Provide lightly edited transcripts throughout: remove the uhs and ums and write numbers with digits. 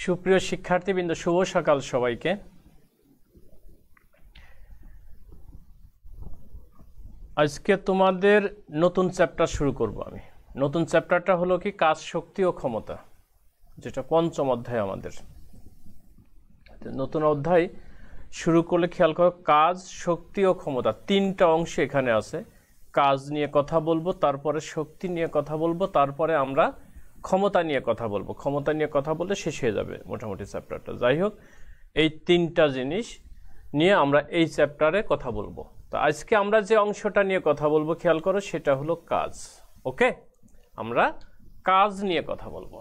সুপ্রিয় শিক্ষার্থীবৃন্দ, শুভ সকাল সবাইকে। আজকে তোমাদের নতুন চ্যাপ্টার শুরু করব আমি। নতুন চ্যাপ্টারটা হলো কি কাজ, শক্তি ও ক্ষমতা, যেটা পঞ্চম অধ্যায় আমাদের। নতুন অধ্যায় শুরু করলে খেয়াল করো, কাজ, শক্তি ও ক্ষমতা তিনটা অংশ এখানে আছে। কাজ নিয়ে কথা বলবো, তারপরে শক্তি নিয়ে কথা বলবো, তারপরে আমরা ক্ষমতা নিয়ে কথা বলবো। ক্ষমতা নিয়ে কথা বললে শেষ হয়ে যাবে মোটামুটি চ্যাপ্টারটা। যাই হোক, এই তিনটা জিনিস নিয়ে আমরা এই চ্যাপ্টারে কথা বলবো। তো আজকে আমরা যে অংশটা নিয়ে কথা বলবো খেয়াল করো, সেটা হলো কাজ। ওকে, আমরা কাজ নিয়ে কথা বলবো।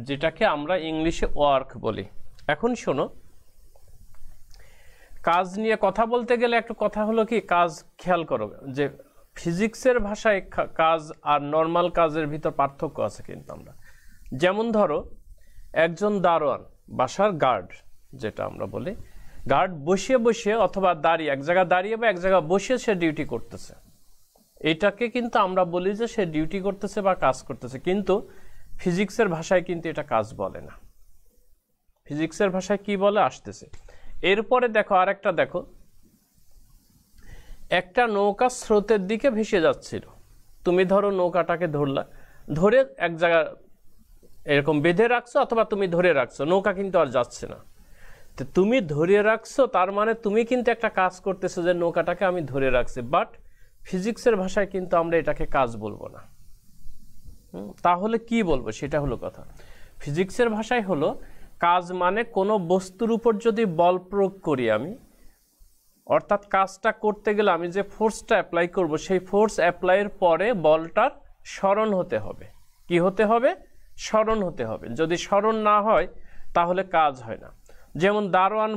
যেটাকে আমরা ইংলিশে ওয়ার্ক বলি। এখন শোনো, কাজ নিয়ে কথা বলতে গেলে একটা কথা হলো কি, কাজ খেয়াল করো যে ফিজিক্সের ভাষায় কাজ আর নর্মাল কাজের ভিতর পার্থক্য আছে কিন্তু। আমরা যেমন ধরো একজন দারোয়ান, বাসার গার্ড যেটা আমরা বলি, গার্ড বসে বসে অথবা দাঁড়িয়ে, এক জায়গায় দাঁড়িয়ে বা এক জায়গায় বসে সে ডিউটি করতেছে। এটাকে কিন্তু আমরা বলি যে সে ডিউটি করতেছে বা কাজ করতেছে, কিন্তু ফিজিক্সের ভাষায় কিন্তু এটা কাজ বলে না। ফিজিক্সের ভাষায় কি বলে আসতেছে। এরপরে দেখো আরেকটা, দেখো একটা নৌকা স্রোতের দিকে ভেসে যাচ্ছিল। তুমি ধরো নৌকাটাকে ধরলা, ধরে এক জায়গায় এরকম বেঁধে রাখছো অথবা তুমি ধরে রাখছো, নৌকা কিন্তু আর যাচ্ছে না। তো তুমি ধরে রাখছো, তার মানে তুমি কিন্তু একটা কাজ করতেছো যে নৌকাটাকে আমি ধরে রাখছি। বাট ফিজিক্সের ভাষায় কিন্তু আমরা এটাকে কাজ বলবো না। তাহলে কি বলবো, সেটা হলো কথা। ফিজিক্সের ভাষায় হলো কাজ মানে কোনো বস্তুর উপর যদি বল প্রয়োগ করি আমি, অর্থাৎ কাজটা করতে গেলে আমি যে ফোর্সটা অ্যাপ্লাই করব, সেই ফোর্স অ্যাপ্লাইয়ের পরে বলটার স্মরণ হতে হবে। কি হতে হবে? স্মরণ হতে হবে। যদি স্মরণ না হয় তাহলে কাজ হয় না। যেমন দারোয়ান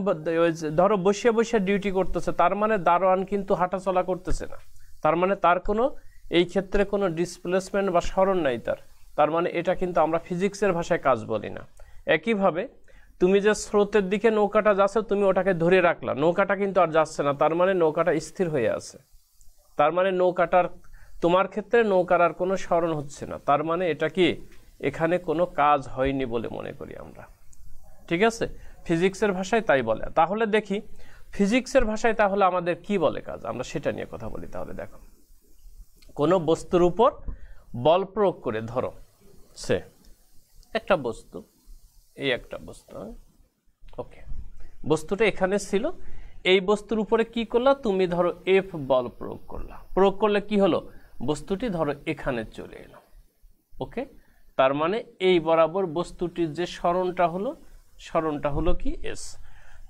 ধরো বসে বসে ডিউটি করতেছে, তার মানে দারোয়ান কিন্তু হাঁটাচলা করতেছে না, তার মানে তার কোনো এই ক্ষেত্রে কোনো ডিসপ্লেসমেন্ট বা স্মরণ নাই তার মানে এটা কিন্তু আমরা ফিজিক্সের ভাষায় কাজ বলি না। একইভাবে তুমি যে স্রোতের দিকে নৌকাটা যাচ্ছে, তুমি ওটাকে ধরে রাখলা, নৌকাটা কিন্তু আর যাচ্ছে না, তার মানে নৌকাটা স্থির হয়ে আছে। তার মানে নৌকাটার, তোমার ক্ষেত্রে নৌকার আর কোনো স্মরণ হচ্ছে না, তার মানে এটা কি, এখানে কোনো কাজ হয়নি বলে মনে করি আমরা। ঠিক আছে, ফিজিক্সের ভাষায় তাই বলে। তাহলে দেখি ফিজিক্সের ভাষায় তাহলে আমাদের কি বলে কাজ, আমরা সেটা নিয়ে কথা বলি। তাহলে দেখো, কোনো বস্তুর উপর বল প্রয়োগ করে, ধরো সে একটা বস্তু, এই একটা বস্তু, ওকে, বস্তুটা এখানে ছিল, এই বস্তুর উপরে কি করলা তুমি, ধরো এফ বল প্রয়োগ করলা। প্রয়োগ করলে কি হলো, বস্তুটি ধরো এখানে চলে এলো। ওকে, তার মানে এই বরাবর বস্তুটির যে স্মরণটা হলো কি এস।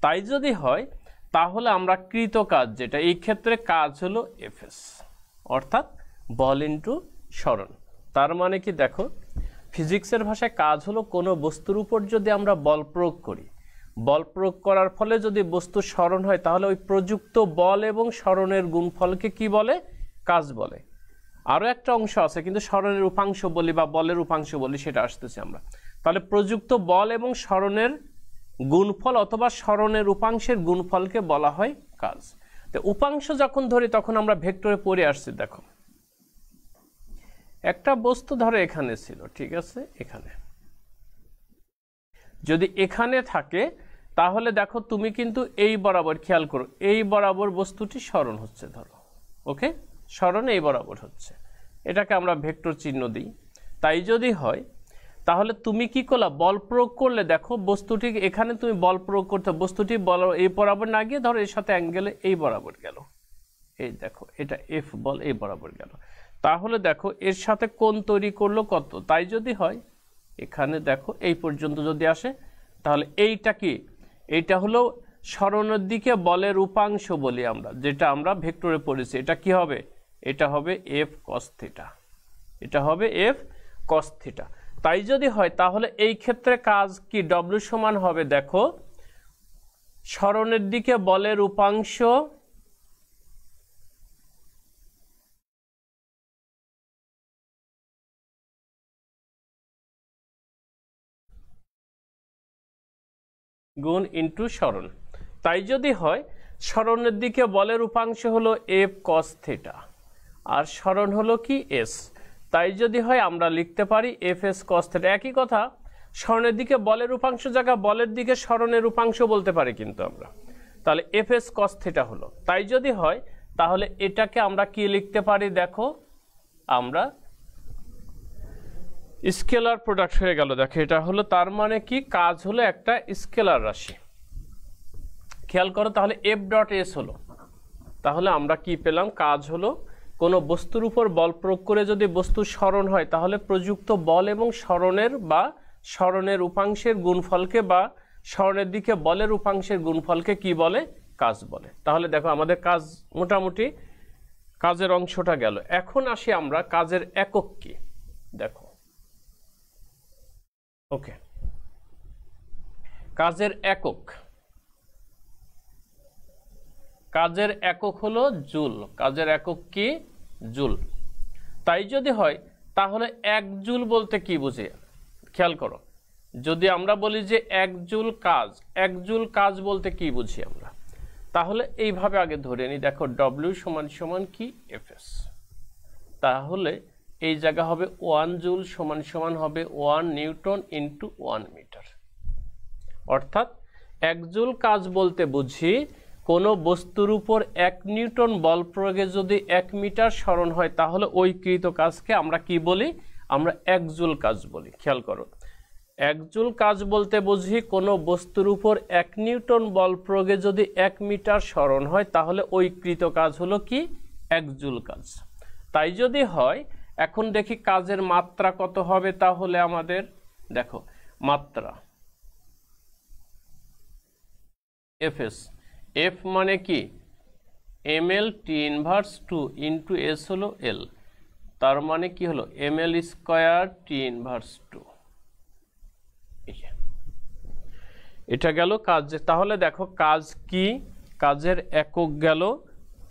তাই যদি হয় তাহলে আমরা কৃত কাজ, যেটা এই ক্ষেত্রে কাজ হলো এফএস, অর্থাৎ বল ইন্টু স্মরণ। তার মানে কি দেখো, ফিজিক্সের ভাষায় কাজ হলো কোনো বস্তুর উপর যদি আমরা বল প্রয়োগ করি, বল প্রয়োগ করার ফলে যদি বস্তু স্মরণ হয়, তাহলে ওই প্রযুক্ত বল এবং স্মরণের গুণফলকে কি বলে, কাজ বলে। আরও একটা অংশ আছে কিন্তু স্মরণের উপাংশ বলি বা বলের উপাংশ বলি, সেটা আসতেছে আমরা। তাহলে প্রযুক্ত বল এবং স্মরণের গুণফল অথবা স্মরণের উপাংশের গুণফলকে বলা হয় কাজ। তো উপাংশ যখন ধরি তখন আমরা ভেক্টরে পড়ে আসছি। দেখো একটা বস্তু ধরো এখানে ছিল, ঠিক আছে, এখানে যদি এখানে থাকে তাহলে দেখো তুমি কিন্তু এই বরাবর, খেয়াল করো, এই বরাবর বস্তুটি স্মরণ হচ্ছে, ধরো ওকে, স্মরণ এই বরাবর হচ্ছে, এটাকে আমরা ভেক্টর চিহ্ন দিই। তাই যদি হয় তাহলে তুমি কি করলা, বল প্রয়োগ করলে দেখো বস্তুটি এখানে তুমি বল প্রয়োগ করতে, বস্তুটি বল এই বরাবর না গিয়ে ধরো এর সাথে অ্যাঙ্গেলে এই বরাবর গেল, এই দেখো এটা এফ বল এই বরাবর গেল, তাহলে দেখো এর সাথে কোণ তৈরি করলো কত। তাই যদি হয় এখানে দেখো এই পর্যন্ত যদি আসে, তাহলে এইটা কি, এইটা হলো স্মরণের দিকে বলের উপাংশ বলি আমরা, যেটা আমরা ভেক্টরে পড়েছি। এটা কি হবে, এটা হবে এফ কস থিটা, এটা হবে এফ কস থিটা। তাই যদি হয় তাহলে এই ক্ষেত্রে কাজ কি, ডব্লিউ সমান হবে, দেখো স্মরণের দিকে বলের উপাংশ গুণ ইন্টু স্মরণ। তাই যদি হয় স্মরণের দিকে বলের উপাংশ হলো এফ কস থিটা আর স্মরণ হলো কি এস। তাই যদি হয় আমরা লিখতে পারি Fs cos θ। একই কথা স্মরণের দিকে বলের উপাংশ জায়গা বলের দিকে স্মরণের উপাংশ বলতে পারি কিন্তু আমরা, তাহলে Fs cos θ হলো। তাই যদি হয় তাহলে এটাকে আমরা কি লিখতে পারি, দেখো আমরা স্কেলার প্রোডাক্ট হয়ে গেল। দেখো এটা হলো, তার মানে কি কাজ হলো একটা স্কেলার রাশি। খেয়াল করো তাহলে F ডট S হলো, তাহলে আমরা কি পেলাম, কাজ হলো কোনো বস্তুর উপর বল প্রয়োগ করে যদি বস্তু স্মরণ হয় তাহলে প্রযুক্ত বল এবং স্মরণের বা স্মরণের উপাংশের গুণফলকে বা স্মরণের দিকে বলের উপাংশের গুণফলকে কি বলে, কাজ বলে। তাহলে দেখো আমাদের কাজ মোটামুটি কাজের অংশটা গেল। এখন আসি আমরা কাজের একক কি, দেখো ওকে কাজের একক, কাজের একক হলো জুল। কাজের একক কি, জুল। তাই যদি হয় তাহলে 1 জুল বলতে কি বুঝি, খেয়াল করো যদি আমরা বলি যে 1 জুল কাজ, 1 জুল কাজ বলতে কি বুঝি আমরা, তাহলে এইভাবে আগে ধরে নিই। দেখো W সমান সমান কি Fs, তাহলে এই জায়গা হবে 1 জুল সমান সমান হবে 1 নিউটন ইন্টু 1 মিটার। অর্থাৎ 1 জুল কাজ বলতে বুঝি কোনো বস্তুর উপর 1 নিউটন বল প্রয়োগে যদি 1 মিটার স্মরণ হয় তাহলে ওই কৃত কাজকে আমরা কি বলি, আমরা 1 জুল কাজ বলি। খেয়াল করো 1 জুল কাজ বলতে বুঝি কোনো বস্তুর উপর 1 নিউটন বল প্রয়োগে যদি 1 মিটার স্মরণ হয় তাহলে ওই কৃত কাজ হলো কি 1 জুল কাজ। তাই যদি হয় এখন দেখি কাজের মাত্রা কত হবে, তাহলে আমাদের দেখো মাত্রা Fs, F মানে কি ml t inverse 2 into S হলো L, তার মানে কি হলো ml স্কয়ার t ইনভার্স 2। এটা গেল কাজ। তাহলে দেখো কাজ কি, কাজের একক গেল,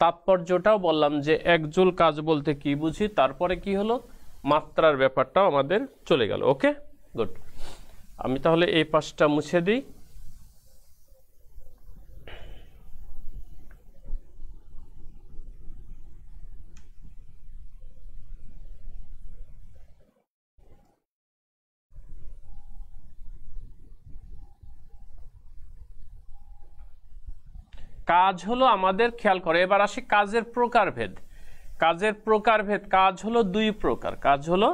তাৎপর্যটাও বললাম যে 1 জুল কাজ বলতে কি বুঝি, তারপরে কি হলো মাত্রার ব্যাপারটাও আমাদের চলে গেল। ওকে গুড, আমি তাহলে এই পাশটা মুছে দিই। কাজ হলো আমাদের, খেয়াল করে এবার আসি কাজের প্রকারভেদ। কাজের প্রকারভেদ, কাজ হলো 2 প্রকার, কাজ হলো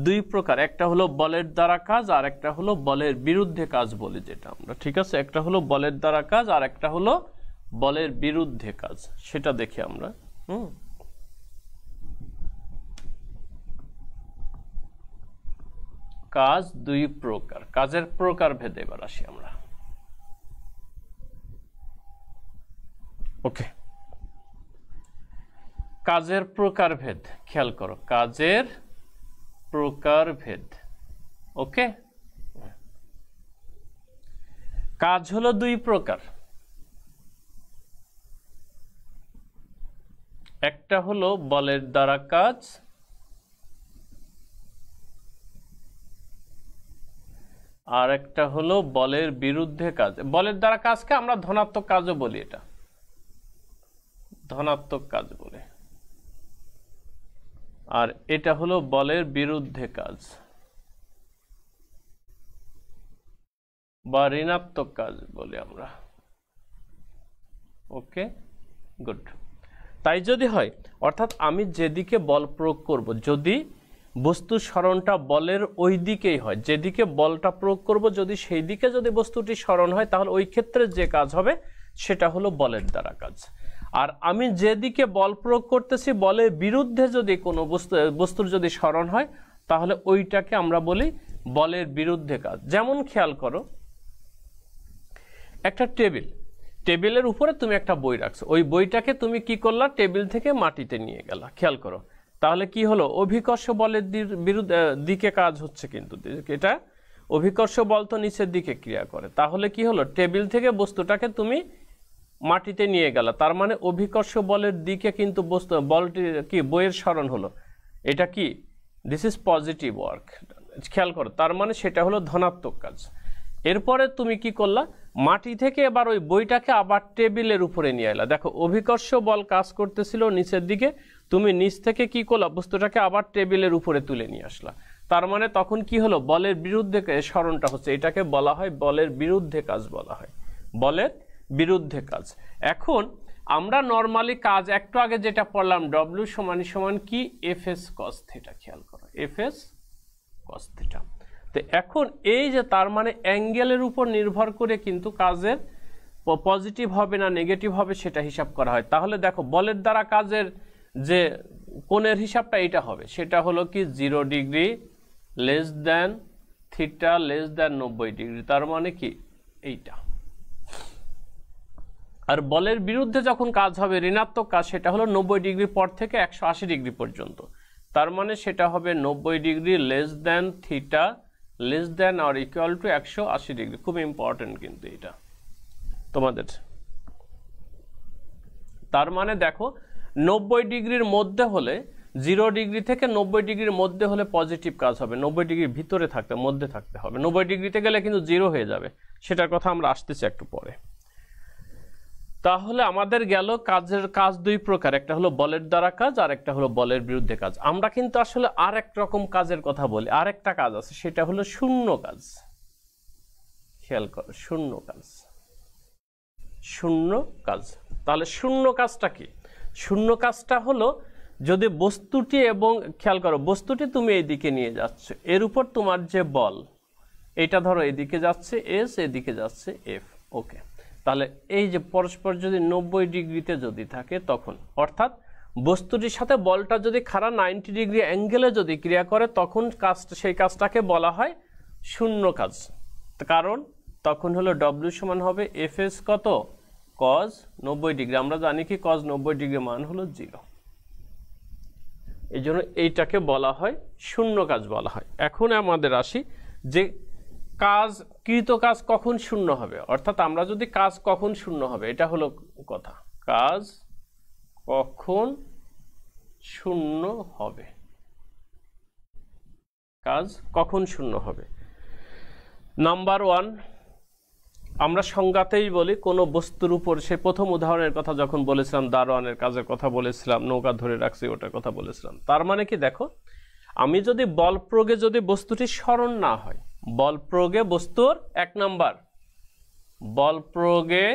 2 প্রকার। একটা হলো বলের দ্বারা কাজ আর একটা হলো বলের বিরুদ্ধে কাজ বলি যেটা আমরা, ঠিক আছে। একটা হলো বলের দ্বারা কাজ আর একটা হলো বলের বিরুদ্ধে কাজ, সেটা দেখি আমরা। কাজ 2 প্রকার, কাজের প্রকারভেদ এবার আসি আমরা। ওকে কাজের প্রকারভেদ, খেয়াল করো কাজের প্রকারভেদ। ওকে কাজ হলো 2 প্রকার, একটা হলো বলের দ্বারা কাজ আর একটা হলো বলের বিরুদ্ধে কাজ। বলের দ্বারা কাজকে আমরা ধনাত্মক কাজও বলি, এটা ধনাত্মক কাজ বলে, আর এটা হলো বলের বিরুদ্ধে কাজ বা ঋণাত্মক কাজ বলি আমরা। Okay good. তাই যদি হয় অর্থাৎ আমি যেদিকে বল প্রয়োগ করব, যদি বস্তুর স্মরণটা বলের ওই দিকেই হয়, যেদিকে বলটা প্রয়োগ করব যদি সেই দিকে যদি বস্তুটি স্মরণ হয় তাহলে ওই ক্ষেত্রে যে কাজ হবে সেটা হলো বলের দ্বারা কাজ। আর আমি যেদিকে বল প্রয়োগ করতেছি বলের বিরুদ্ধে যদি কোনো বস্তুর যদি স্মরণ হয় তাহলে ওইটাকে আমরা বলি বলের বিরুদ্ধে কাজ। যেমন খেয়াল করো একটা টেবিলের উপরে তুমি একটা বই রাখছো, ওই বইটাকে তুমি কি করলা, টেবিল থেকে মাটিতে নিয়ে গেলা। খেয়াল করো তাহলে কি হলো, অভিকর্ষ বলের বিরুদ্ধে দিকে কাজ হচ্ছে, কিন্তু এটা অভিকর্ষ বল তো নিচের দিকে ক্রিয়া করে। তাহলে কি হলো, টেবিল থেকে বস্তুটাকে তুমি মাটিতে নিয়ে গেল, তার মানে অভিকর্ষ বলের দিকে কিন্তু বলটি কি বইয়ের স্মরণ হলো। এটা কি, দিস ইজ পজিটিভ ওয়ার্ক। খেয়াল করো তার মানে সেটা হলো ধনাত্মক কাজ। এরপরে তুমি কি করলা, মাটি থেকে এবার ওই বইটাকে আবার টেবিলের উপরে নিয়ে এলা। দেখো অভিকর্ষ বল কাজ করতেছিল নিচের দিকে, তুমি নিচ থেকে কি করলা, বস্তুটাকে আবার টেবিলের উপরে তুলে নিয়ে আসলা, তার মানে তখন কি হলো, বলের বিরুদ্ধে স্মরণটা হচ্ছে, এটাকে বলা হয় বলের বিরুদ্ধে কাজ বলা হয়, বলের বিরুদ্ধে কাজ। এখন আমরা নরমালি কাজ একটু আগে যেটা পড়লাম, ডব্লিউ সমান সমান কি, এফ এস কস থিটা, খেয়াল করো এফ এস কস থিটা। তো এখন এই যে তার মানে অ্যাঙ্গেলের উপর নির্ভর করে কিন্তু কাজের পজিটিভ হবে না নেগেটিভ হবে সেটা হিসাব করা হয়। তাহলে দেখো বলের দ্বারা কাজের যে কোণের হিসাবটা এটা হবে, সেটা হলো কি 0 degree less than theta less দেন 90 ডিগ্রি, তার মানে কি এইটা। আর বলের বিরুদ্ধে যখন কাজ হবে ঋণাত্মক কাজ, সেটা হলো 90 ডিগ্রি পর থেকে 180 ডিগ্রি পর্যন্ত, তার মানে সেটা হবে 90 degree less than theta less than আর ইকুয়াল টু 180 ডিগ্রি। খুব ইম্পর্টেন্ট কিন্তু এটা তোমাদের। তার মানে দেখো 90 ডিগ্রির মধ্যে হলে, 0 ডিগ্রি থেকে 90 ডিগ্রির মধ্যে হলে পজিটিভ কাজ হবে, 90 ডিগ্রির ভিতরে থাকতে মধ্যে থাকতে হবে, 90 ডিগ্রিতে গেলে কিন্তু 0 হয়ে যাবে, সেটার কথা আমরা আসতেছি একটু পরে। তাহলে আমাদের গেল কাজের কাজ দুই প্রকার, একটা হলো বলের দ্বারা কাজ আর একটা হলো বলের বিরুদ্ধে কাজ। আমরা কিন্তু আসলে আর এক রকম কাজের কথা বলি, আর একটা কাজ আছে, সেটা হলো শূন্য কাজ। খেয়াল করো, শূন্য কাজ, শূন্য কাজ। তাহলে শূন্য কাজটা কি? শূন্য কাজটা হলো যদি বস্তুটি, এবং খেয়াল করো বস্তুটি তুমি এইদিকে নিয়ে যাচ্ছ, এর উপর তোমার যে বল, এটা ধরো এদিকে যাচ্ছে এস, এদিকে যাচ্ছে এফ, ওকে। তাহলে এই যে পরস্পর যদি 90 ডিগ্রিতে যদি থাকে তখন, অর্থাৎ বস্তুটির সাথে বলটা যদি খাড়া 90 ডিগ্রি অ্যাঙ্গেলে যদি ক্রিয়া করে, তখন কাজটা, সেই কাজটাকে বলা হয় শূন্য কাজ। কারণ তখন হলো ডব্লিউ সমান হবে এফ এস কত, কজ 90 ডিগ্রি। আমরা জানি কি কজ 90 ডিগ্রি মান হলো 0, এই জন্য এইটাকে বলা হয় শূন্য কাজ বলা হয়। এখন আমাদের আসি যে কাজ, কৃত কাজ কখন শূন্য হবে, অর্থাৎ আমরা যদি কাজ কখন শূন্য হবে, এটা হলো কথা, কাজ কখন শূন্য হবে, কাজ কখন শূন্য হবে। নাম্বার 1 আমরা সংজ্ঞাতেই বলি, কোনো বস্তুর উপর, সে প্রথম উদাহরণের কথা যখন বলেছিলাম, দারোয়ানের কাজের কথা বলেছিলাম, নৌকা ধরে রাখছি ওটার কথা বলেছিলাম। তার মানে কি দেখো, আমি যদি বল প্রয়োগে যদি বস্তুটি স্মরণ না হয়, বল প্রয়োগে বস্তুর 1 নাম্বার, বল প্রয়োগে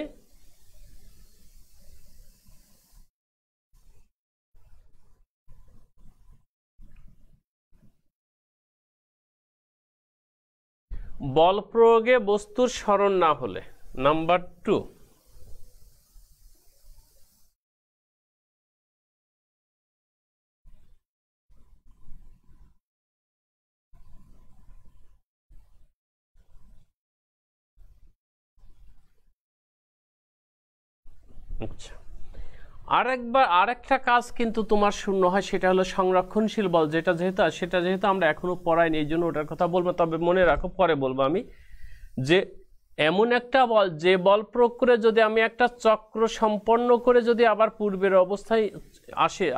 বল প্রয়োগে বস্তুর স্মরণ না হলে, নাম্বার 2 আচ্ছা, আরেকটা কাজ কিন্তু তোমার শূন্য হয়, সেটা হলো সংরক্ষণশীল বল, সেটা যেহেতু আমরা এখনো পড়াইনি, এই জন্য ওটার কথা বলবো। তবে মনে রাখো, পরে বলবো আমি, যে এমন একটা বল, যে বল প্রয়োগ করে যদি আমি একটা চক্র সম্পন্ন করে যদি আবার পূর্বের অবস্থায়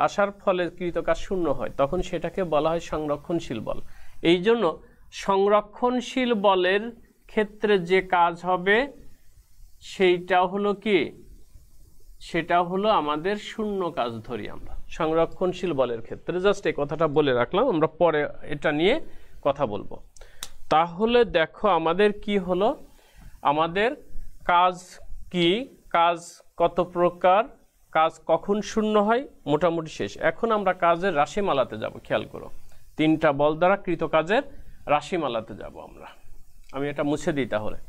আসার ফলে কৃত কাজ শূন্য হয়, তখন সেটাকে বলা হয় সংরক্ষণশীল বল। এই জন্য সংরক্ষণশীল বলের ক্ষেত্রে যে কাজ হবে সেইটা হলো কি, সেটা হলো আমাদের শূন্য কাজ ধরি আমরা সংরক্ষণশীল বলের ক্ষেত্রে। জাস্ট এই কথাটা বলে রাখলাম, আমরা পরে এটা নিয়ে কথা বলবো। তাহলে দেখো আমাদের কি হলো, আমাদের কাজ কি, কাজ কত প্রকার, কাজ কখন শূন্য হয়, মোটামুটি শেষ। এখন আমরা কাজের রাশিমালাতে যাব। খেয়াল করো, 3টা বল দ্বারা কৃত কাজের রাশিমালাতে যাব আমরা। আমি এটা মুছে দিই তাহলে।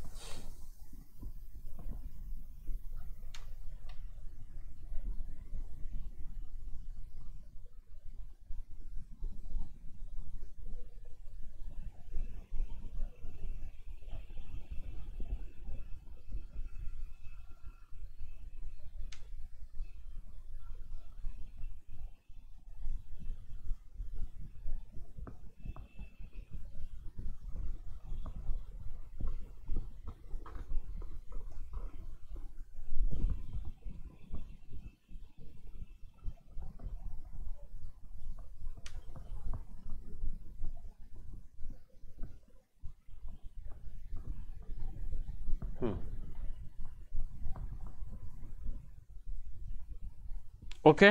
ওকে,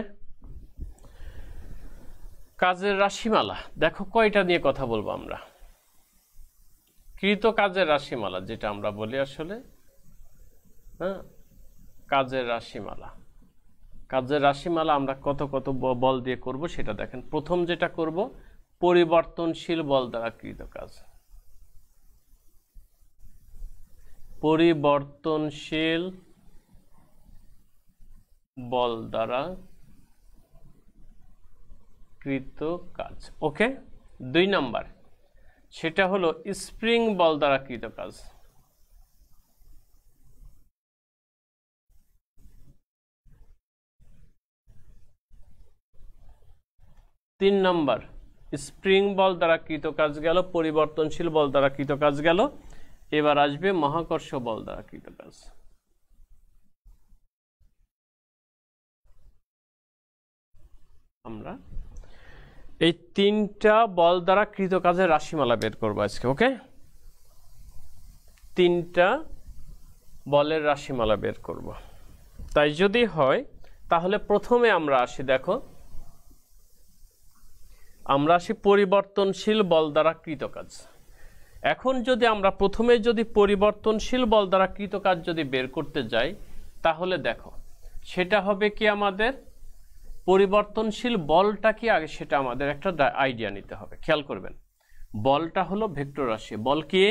কাজের রাশিমালা দেখো কয়টা নিয়ে কথা বলবো আমরা। কৃত কাজের রাশিমালা যেটা আমরা বলি আসলে, হ্যাঁ, কাজের রাশিমালা। কাজের রাশিমালা আমরা কত কত বল দিয়ে করব সেটা দেখেন। প্রথম যেটা করব, পরিবর্তনশীল বল দ্বারা কৃত কাজ। পরিবর্তনশীল বল দ্বারা কৃত কাজ। ওকে, 2 নাম্বার সেটা হলো স্প্রিং বল দ্বারা কৃত কাজ। 3 নাম্বার স্প্রিং বল দ্বারা কৃত কাজ গেল, পরিবর্তনশীল বল দ্বারা কৃত কাজ গেল। এবার আসবে মহাকর্ষ বল দ্বারা কৃত কাজ। আমরা এই 3টা বল দ্বারা কৃত কাজের রাশিমালা বের করবো আজকে। ওকে, 3টা বলের রাশিমালা বের করব। তাই যদি হয় তাহলে প্রথমে আমরা আসি, দেখো আমরা আসি পরিবর্তনশীল বল দ্বারা কৃত কাজ। এখন যদি আমরা প্রথমে যদি পরিবর্তনশীল বল দ্বারা কৃত কাজ যদি বের করতে যাই, তাহলে দেখো সেটা হবে কি, আমাদের পরিবর্তনশীল বলটা কি আগে সেটা আমাদের একটা আইডিয়া নিতে হবে। খেয়াল করবেন, বলটা হলো ভেক্টর রাশি। বল কি?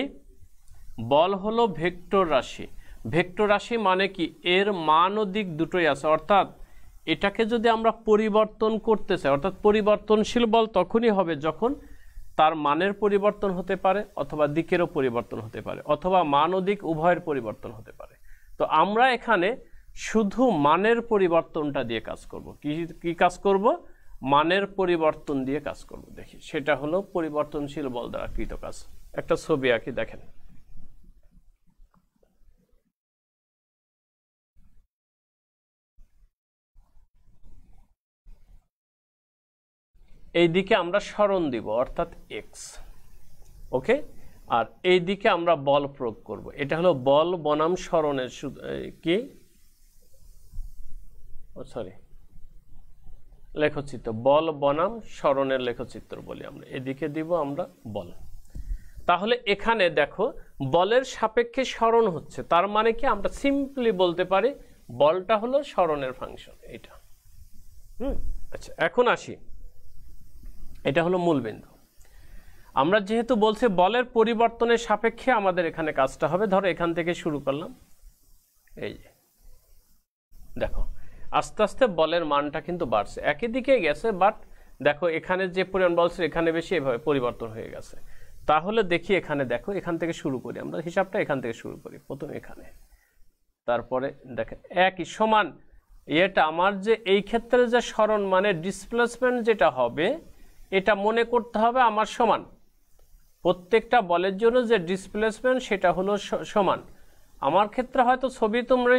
বল হলো ভেক্টর রাশি। ভেক্টর রাশি মানে কি, এর মান ও দিক দুটোই আছে। অর্থাৎ এটাকে যদি আমরা পরিবর্তন করতে চাই, অর্থাৎ পরিবর্তনশীল বল তখনই হবে যখন তার মানের পরিবর্তন হতে পারে, অথবা দিকেরও পরিবর্তন হতে পারে, অথবা মান ও দিক উভয়ের পরিবর্তন হতে পারে। তো আমরা এখানে শুধু মানের পরিবর্তনটা দিয়ে কাজ করব। কি কাজ করব? মানের পরিবর্তন দিয়ে কাজ করব। দেখি সেটা হলো পরিবর্তনশীল বল দ্বারা কৃত কাজ। একটা ছবি আঁকি, দেখেন। এই দিকে আমরা সরণ দিব, অর্থাৎ এক্স। ওকে, আর এই দিকে আমরা বল প্রয়োগ করব। এটা হলো বল বনাম সরণের কি, লেখচিত্র। বল বনাম সরণের লেখচিত্র বলি আমরা। এদিকে দিব আমরা বল। তাহলে এখানে দেখো বলের সাপেক্ষে সরণ হচ্ছে, তার মানে কি আমরা সিম্পলি বলতে পারি বলটা হলো সরণের ফাংশন এটা। আচ্ছা, এখন আসি, এটা হলো মূলবিন্দু। আমরা যেহেতু বলছি বলের পরিবর্তনের সাপেক্ষে আমাদের এখানে কাজটা হবে, ধরো এখান থেকে শুরু করলাম, এই যে দেখো আস্তে আস্তে বলের মানটা কিন্তু বাড়ছে, একই দিকে গেছে, বাট দেখো এখানে যে পরিমাণ বল ছিল এখানে বেশি, এভাবে পরিবর্তন হয়ে গেছে। তাহলে দেখি এখানে, দেখো এখান থেকে শুরু করি আমরা, হিসাবটা এখান থেকে শুরু করি, প্রথমে এখানে, তারপরে দেখেন একই সমান। এটা আমার যে এই ক্ষেত্রে যে সরণ মানে ডিসপ্লেসমেন্ট যেটা হবে, এটা মনে করতে হবে আমার সমান। প্রত্যেকটা বলের জন্য যে ডিসপ্লেসমেন্ট সেটা হলো সমান। আমার ক্ষেত্রে হয়তো ছবি তোমরা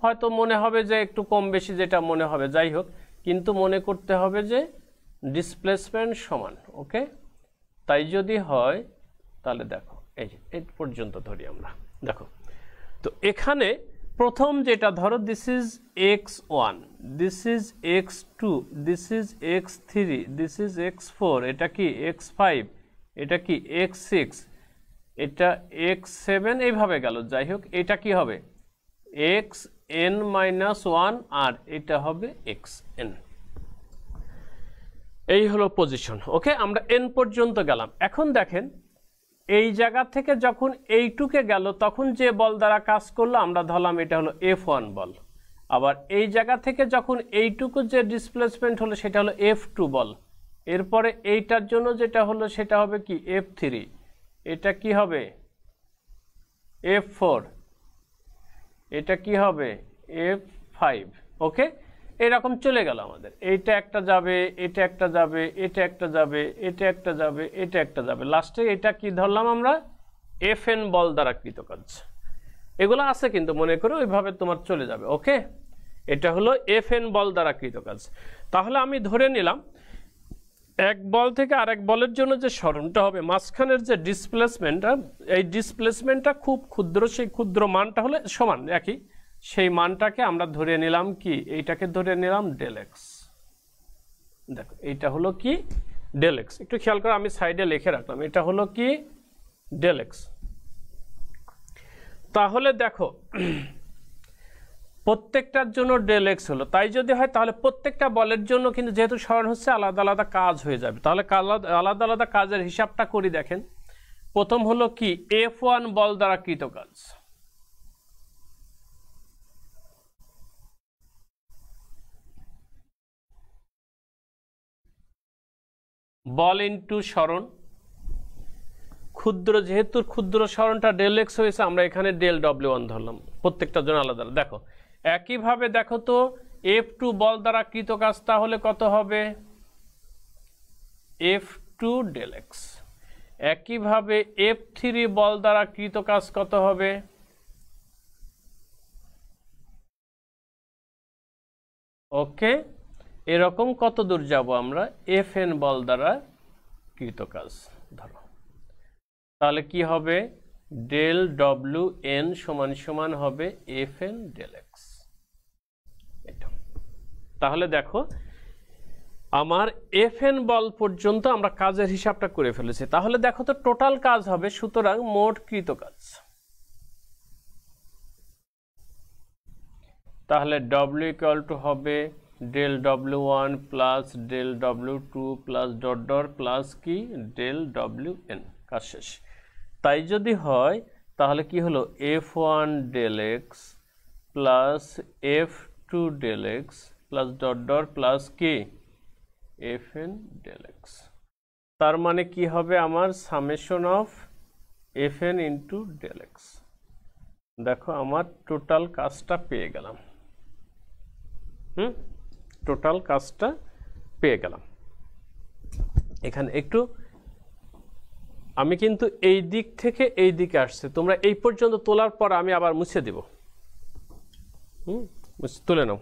হয়তো মনে হবে যে একটু কম বেশি, যেটা মনে হবে, যাই হোক, কিন্তু মনে করতে হবে যে ডিসপ্লেসমেন্ট সমান। ওকে, তাই যদি হয় তাহলে দেখো এই যে এই পর্যন্ত ধরি আমরা। দেখো তো এখানে প্রথম যেটা ধরো, this is x1, this is x2, this is x3, this is x4, এটা কি x5, এটা কি x6, এটা x7, এইভাবে গেল। যাই হোক, এটা কি হবে xn-1 আর এটা হবে xn। এই হলো পজিশন। ওকে, আমরা n পর্যন্ত গেলাম। এখন দেখেন এই জায়গা থেকে যখন এইটুকে গেল তখন যে বল দ্বারা কাজ করলো আমরা ধরলাম এটা হলো F1 বল। আবার এই জায়গা থেকে যখন এইটুকু যে ডিসপ্লেসমেন্ট হলো সেটা হলো F2 বল। এরপরে এইটার জন্য যেটা হলো সেটা হবে কি F3, এটা কি হবে F4, এটা কি হবে F5। ওকে, এরকম চলে গেল আমাদের। এইটা একটা যাবে, এটা একটা যাবে, এটা একটা যাবে, এটা একটা যাবে, এটা একটা যাবে, লাস্টে এটা কি ধরলাম আমরা Fn বল দ্বারা কৃত কাজ। এগুলো আছে কিন্তু মনে করো ওইভাবে তোমার চলে যাবে। ওকে, এটা হলো Fn বল দ্বারা কৃত কাজ। তাহলে আমি ধরে নিলাম এক বল থেকে আরেক বলের জন্য যে সরণটা হবে, মাঝখানের যে ডিসপ্লেসমেন্টটা, এই ডিসপ্লেসমেন্টটা খুব ক্ষুদ্র, সেই ক্ষুদ্র মানটা হলে সমান একই, সেই মানটাকে আমরা ধরে নিলাম কি, এইটাকে ধরে নিলাম del x। দেখো এটা হলো কি ডেল এক্স, একটু খেয়াল করো আমি সাইডে লিখে রাখলাম, এটা হলো কি ডেল এক্স। তাহলে দেখো প্রত্যেকটার জন্য ডেল এক্স হলো, তাই যদি হয় তাহলে প্রত্যেকটা বলের জন্য কিন্তু যেহেতু সরণ হচ্ছে আলাদা আলাদা কাজ হয়ে যাবে। তাহলে আলাদা আলাদা কাজের হিসাবটা করি। দেখেন প্রথম হলো কি F1 বল দ্বারা কৃত কাজ, বল ইন্টু সরণ, ক্ষুদ্র যেহেতু ক্ষুদ্র সরণটা ডেল এক্স হয়েছে আমরা এখানে ডেল W1 ধরলাম, প্রত্যেকটার জন্য আলাদা। দেখো একইভাবে দেখো তো F2 বল দ্বারা কৃত কাজ তাহলে কত হবে F2 ডেল এক্স। একইভাবে F3 বল দ্বারা কৃত কাজ কত হবে ওকে। এরকম কত দূর যাব আমরা Fn বল দ্বারা কৃত কাজ ধরো, তাহলে কি হবে ডেল WN সমান সমান হবে Fn ডেল এক্স। তাহলে দেখো আমার Fn বল পর্যন্ত আমরা কাজের হিসাবটা করে ফেলেছি। তাহলে দেখো তো টোটাল কাজ হবে, সুতরাং মোট কৃত কাজ, তাহলে W ইকুয়াল টু হবে del W1 plus del W2 plus dot dot plus কি ডেল WN, কাজ শেষ। তাই যদি হয় তাহলে কি হলো F1 del x plus F2 del x plus dot dot plus কি Fn ডেল এক্স। তার মানে কি হবে আমার summation of Fn into del x. দেখো আমার টোটাল কাজটা পেয়ে গেলাম, টোটাল কাজটা পেয়ে গেলাম। এখানে একটু আমি কিন্তু এই দিক থেকে এই দিকে আসছে, তোমরা এই পর্যন্ত তোলার পর আমি আবার মুছে দেব, তুলে নাও।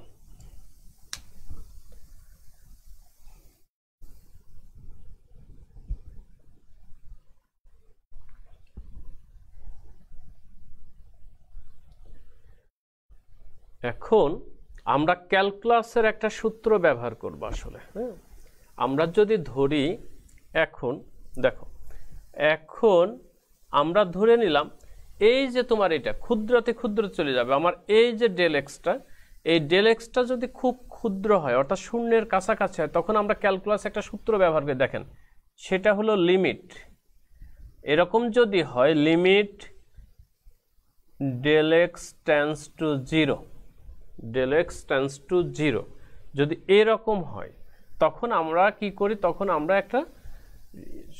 এখন আমরা ক্যালকুলাসের একটা সূত্র ব্যবহার করব আসলে। আমরা যদি ধরি এখন দেখো এখন আমরা ধরে নিলাম এই যে তোমার এটা ক্ষুদ্রতে ক্ষুদ্র চলে যাবে, আমার এই যে ডেল এক্সটা, এই ডেল এক্সটা যদি খুব ক্ষুদ্র হয় অর্থাৎ শূন্যের কাছাকাছি হয় তখন আমরা ক্যালকুলাস একটা সূত্র ব্যবহার করে দেখেন, সেটা হলো লিমিট। এরকম যদি হয় limit del x tends to 0, del x tends to 0 যদি এরকম হয় তখন আমরা কি করি, তখন আমরা একটা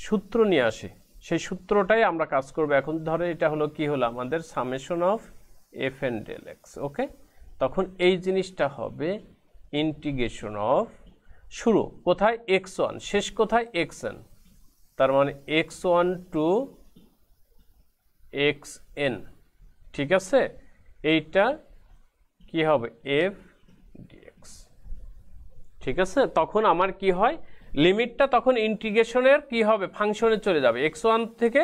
সূত্র নিয়ে আসি, সেই সূত্রটাই আমরা কাজ করব। এখন ধরো এটা হলো কি হলো আমাদের summation of Fn del x, okay. তখন এই জিনিসটা হবে ইন্টিগ্রেশন অফ শুরু কোথায় x1 শেষ কোথায় xn, তার মানে x1 টু xn, ঠিক আছে। এইটা কি হবে f dx, ঠিক আছে। তখন আমার কি হয় লিমিটটা তখন ইন্টিগ্রেশনের কি হবে ফাংশনে চলে যাবে, x1 থেকে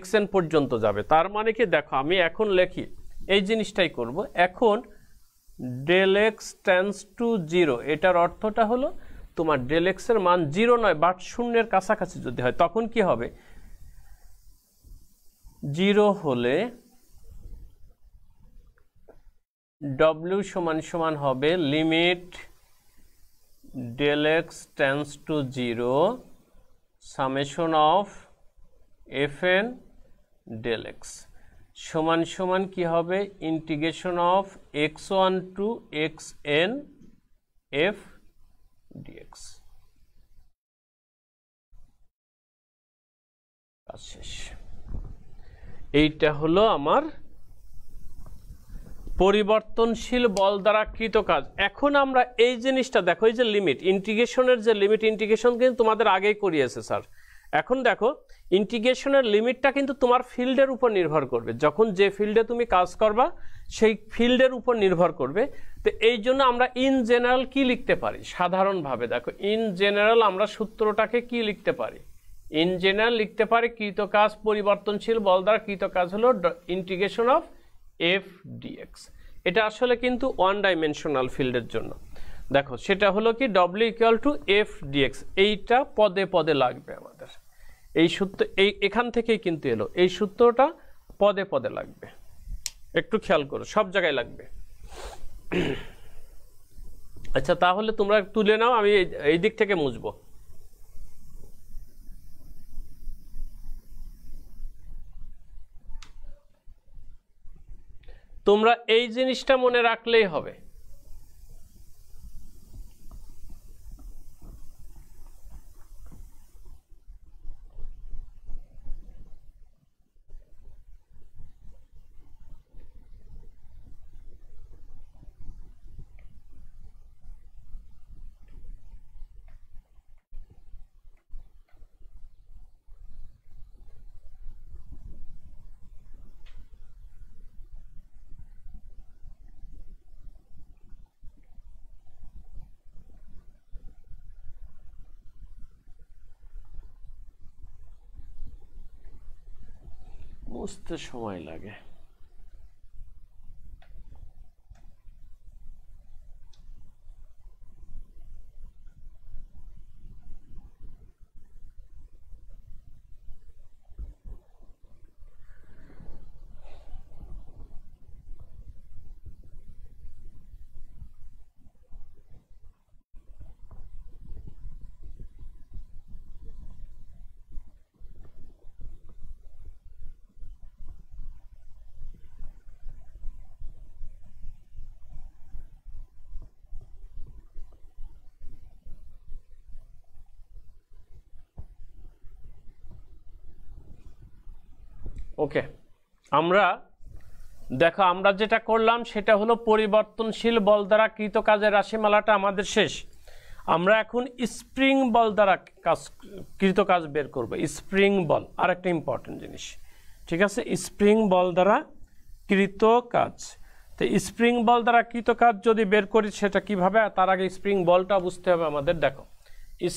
xn পর্যন্ত যাবে। তার মানে কি দেখো আমি এখন লিখি এই জিনিসটাই করব। এখন ডেল এক্স টেন্ডস টু 0, এটার অর্থটা হলো তোমার ডেল এক্স এর মান 0 নয় বাট শূন্যের কাছাকাছি যদি হয় তখন কি হবে 0 হলে W সমান সমান হবে limit del x tends to 0 summation of Fn del x সমান সমান কি হবে integration of x1 to xn f dx। শেষ। এইটা হলো আমার পরিবর্তনশীল বল দ্বারা কৃত কাজ। এখন আমরা এই জিনিসটা দেখো, এই যে লিমিট ইন্টিগ্রেশনের যে লিমিট ইন্টিগ্রেশন কিন্তু তোমাদের আগেই করিয়েছে স্যার। এখন দেখো ইন্টিগ্রেশনের লিমিটটা কিন্তু তোমার ফিল্ডের উপর নির্ভর করবে, যখন যে ফিল্ডে তুমি কাজ করবা সেই ফিল্ডের উপর নির্ভর করবে। তো এই জন্য আমরা ইন জেনারেল কি লিখতে পারি সাধারণভাবে, দেখো ইন জেনারেল আমরা সূত্রটাকে কি লিখতে পারি, ইন জেনারেল লিখতে পারি কৃত কাজ পরিবর্তনশীল বল দ্বারা কৃত কাজ হলো ইন্টিগ্রেশন অফ f dx। এটা আসলে কিন্তু ওয়ান ডাইমেনশনাল ফিল্ডের জন্য। দেখো সেটা হলো কি W equal to F dx, এইটা পদে পদে লাগবে আমাদের। এই সূত্র এখান থেকেই কিন্তু এলো, এই সূত্রটা পদে পদে লাগবে, একটু খেয়াল করো, সব জায়গায় লাগবে। আচ্ছা তাহলে তোমরা তুলে নাও, আমি এই দিক থেকে মুছবো। তোমরা এই জিনিসটা মনে রাখলেই হবে। মুছতে সময় লাগে। ওকে, আমরা দেখো আমরা যেটা করলাম সেটা হলো পরিবর্তনশীল বল দ্বারা কৃত কাজের রাশিমালাটা আমাদের শেষ। আমরা এখন স্প্রিং বল দ্বারা কৃত কাজ বের করব। স্প্রিং বল আর একটা ইম্পর্টেন্ট জিনিস, ঠিক আছে? স্প্রিং বল দ্বারা কৃত কাজ। তো স্প্রিং বল দ্বারা কৃত কাজ যদি বের করি সেটা কিভাবে, তার আগে স্প্রিং বলটা বুঝতে হবে আমাদের। দেখো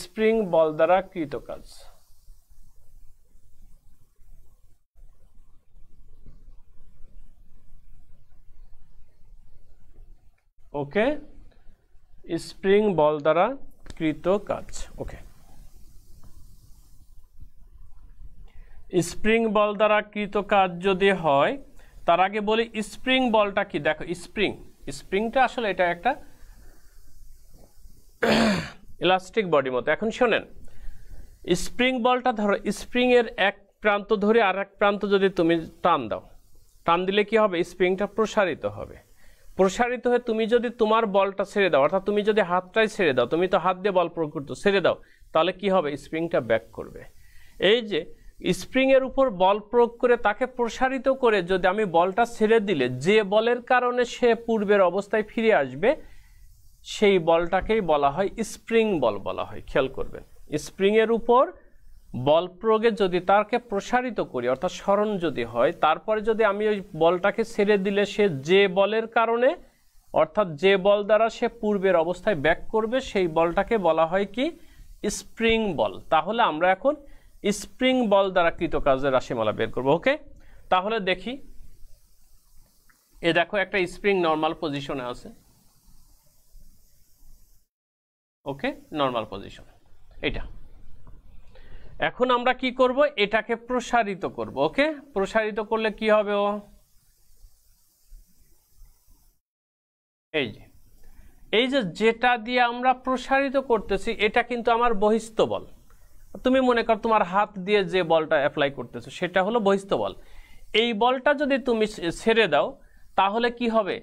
স্প্রিং বল দ্বারা কৃত কাজ, ওকে, স্প্রিং বল দ্বারা কৃত কাজ। ওকে, স্প্রিং বল দ্বারা কৃত কাজ যদি হয়, তার আগে বলি স্প্রিং বলটা কি। দেখো স্প্রিংটা আসলে এটা একটা ইলাস্টিক বডি মতো। এখন শোনেন, স্প্রিং বলটা ধরো, স্প্রিং এর এক প্রান্ত ধরে আর এক প্রান্ত যদি তুমি টান দাও, টান দিলে কি হবে? স্প্রিংটা প্রসারিত হবে। প্রসারিত হয়ে তুমি যদি তোমার বলটা ছেড়ে দাও, অর্থাৎ তুমি যদি হাতটাই ছেড়ে দাও, তুমি তো হাত দিয়ে বল প্রয়োগ করতে, ছেড়ে দাও, তাহলে কি হবে? স্প্রিংটা ব্যাক করবে। এই যে স্প্রিং এর উপর বল প্রয়োগ করে তাকে প্রসারিত করে যদি আমি বলটা ছেড়ে দিলে, যে বলের কারণে সে পূর্বের অবস্থায় ফিরে আসবে, সেই বলটাকেই বলা হয় স্প্রিং বল বলা হয়। খেয়াল করবেন, স্প্রিং এর উপর বল প্রয়োগে যদি তাকে প্রসারিত করি, অর্থাৎ সরণ যদি হয়, তারপরে যদি আমি ওই বলটাকে ছেড়ে দিলে সে যে বলের কারণে, অর্থাৎ যে বল দ্বারা সে পূর্বের অবস্থায় ব্যাক করবে, সেই বলটাকে বলা হয় কি? স্প্রিং বল। তাহলে আমরা এখন স্প্রিং বল দ্বারা কৃত কাজের রাশিমালা বের করব। ওকে, তাহলে দেখি, এ দেখো একটা স্প্রিং নর্মাল পজিশনে আছে। ওকে, নর্মাল পজিশন এটা। এখন আমরা কি করব? এটাকে প্রসারিত করব। ওকে, প্রসারিত করলে কি হবে? ও এই যে যেটা দিয়ে আমরা প্রসারিত করতেছি, এটা কিন্তু আমার বহিস্থ বল। তুমি মনে কর তোমার হাত দিয়ে যে বলটা অ্যাপ্লাই করতেছো সেটা হলো বহিস্থ বল। এই বলটা যদি তুমি ছেড়ে দাও, তাহলে কি হবে?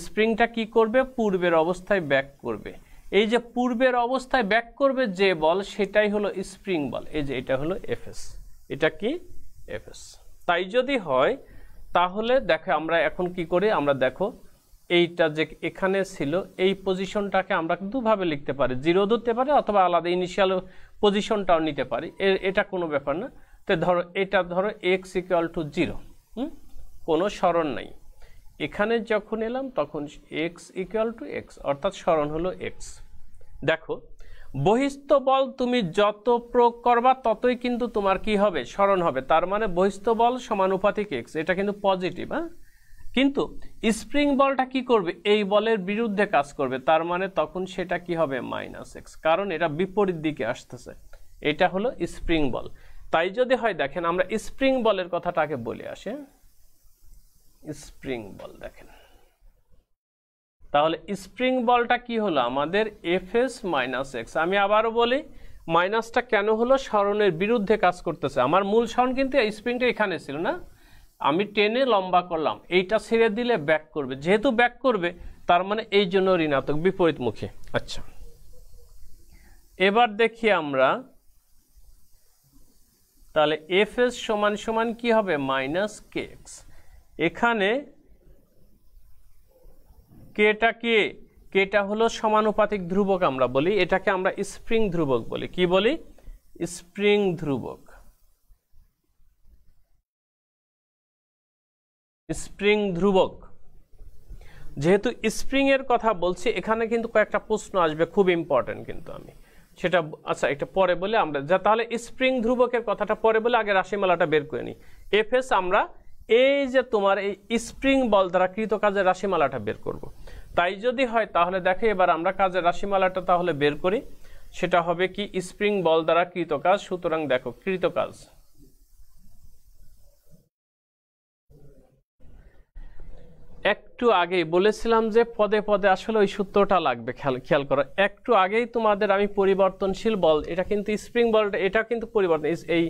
স্প্রিংটা কি করবে? পূর্বের অবস্থায় ব্যাক করবে। এই যে পূর্বের অবস্থায় ব্যাক করবে যে বল, সেটাই হলো স্প্রিং বল। এই যে এটা হলো এফএস, এটা কি? এফএস। তাই যদি হয়, তাহলে দেখো আমরা এখন কি করি, আমরা দেখো এইটা যে এখানে ছিল, এই পজিশনটাকে আমরা দুভাবে লিখতে পারি, জিরো ধরতে পারি অথবা আলাদা ইনিশিয়াল পজিশনটাও নিতে পারি, এটা কোনো ব্যাপার না। তো ধরো এটা ধরো এক্স ইকুয়াল টু 0, কোনো সরণ নাই। এখানে যখন এলাম তখন এক্স ইকুয়াল টু এক্স, অর্থাৎ সরণ হলো এক্স। দেখো বহিস্থ বল তুমি যত প্রয়োগ করবা ততই কিন্তু তোমার কি হবে? সরণ হবে। তার মানে বহিস্থ বল সমানুপাতিক এক্স, এটা কিন্তু পজিটিভ। হ্যাঁ, কিন্তু স্প্রিং বলটা কি করবে, এই বলের বিরুদ্ধে কাজ করবে, তার মানে তখন সেটা কি হবে -x, কারণ এটা বিপরীত দিকে আসতেছে। এটা হলো স্প্রিং বল। তাই যদি হয় দেখেন আমরা স্প্রিং বলের কথাটাকে বলে আসি। স্প্রিং বল দেখেন, তাহলে স্প্রিং বলটা কি হলো আমাদের Fs - x। আমি আবারও বলি মাইনাসটা কেন হলো, সরণের বিরুদ্ধে কাজ করতেছে। আমার মূল সরণ কিন্তু এই স্প্রিংটা এখানে ছিল না, আমি টেনে লম্বা করলাম, এইটা ছেড়ে দিলে ব্যাক করবে, যেহেতু ব্যাক করবে তার মানে এই জন্য ঋণাত্মক, বিপরীতমুখী। আচ্ছা, এবার দেখি আমরা তাহলে Fs সমান কি হবে -kx। এখানে কেটা কে, কেটা হলো সমানুপাতিক ধ্রুবক আমরা বলি, এটাকে আমরা স্প্রিং ধ্রুবক বলি। কি বলি? স্প্রিং ধ্রুবক। স্প্রিং ধ্রুবক, যেহেতু স্প্রিং এর কথা বলছি এখানে কিন্তু কয়েকটা প্রশ্ন আসবে, খুব ইম্পর্টেন্ট কিন্তু আমি সেটা, আচ্ছা এটা পরে বলে আমরা যা, তাহলে স্প্রিং ধ্রুবকের কথাটা পরে বলে আগে রাশিমালাটা বের করে নিই। Fs আমরা এই যে তোমার এই স্প্রিং বল দ্বারা কৃত কাজের রাশিমালাটা বের করব। তাই যদি হয় তাহলে দেখো এবার আমরা কাজের রাশিমালাটা তাহলে বের করি। সেটা হবে কি স্প্রিং বল দ্বারা কৃত কাজ। সুতরাং দেখো কৃত কাজ, একটু আগেই বলেছিলাম যে পদে পদে আসলে ওই সূত্রটা লাগবে, খেয়াল করো। একটু আগেই তোমাদের আমি পরিবর্তনশীল বল, এটা কিন্তু স্প্রিং বলটা, এটা কিন্তু পরিবর্তন, এই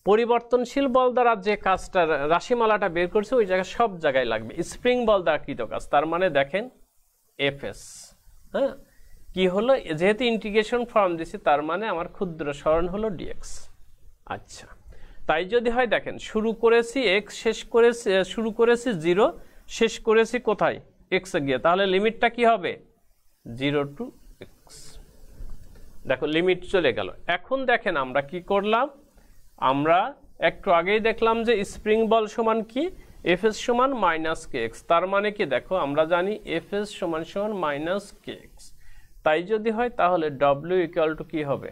পরিবর্তনশীল বল দ্বারা যে কাজটা রাশিমালাটা বের করছে ওই জায়গায় সব জায়গায় লাগবে স্প্রিং বল দ্বারা কৃত কাজ। তার মানে দেখেন Fs, হ্যাঁ কি হলো, যেহেতু ইন্টিগ্রেশন ফর্ম দিছি তার মানে আমার ক্ষুদ্র সরণ হলো dx। আচ্ছা, তাই যদি হয় দেখেন শুরু করেছি x, শেষ করেছি, শুরু করেছি 0, শেষ করেছি কোথায় x এ গিয়ে, তাহলে লিমিটটা কি হবে 0 to x। দেখো লিমিট চলে গেল। এখন দেখেন আমরা কি করলাম, আমরা একটু আগেই দেখলাম যে স্প্রিং বল সমান কি, Fs সমান -kx। তার মানে কি দেখো আমরা জানি Fs সমান -kx। তাই যদি হয় তাহলে W ইকুয়াল টু কি হবে,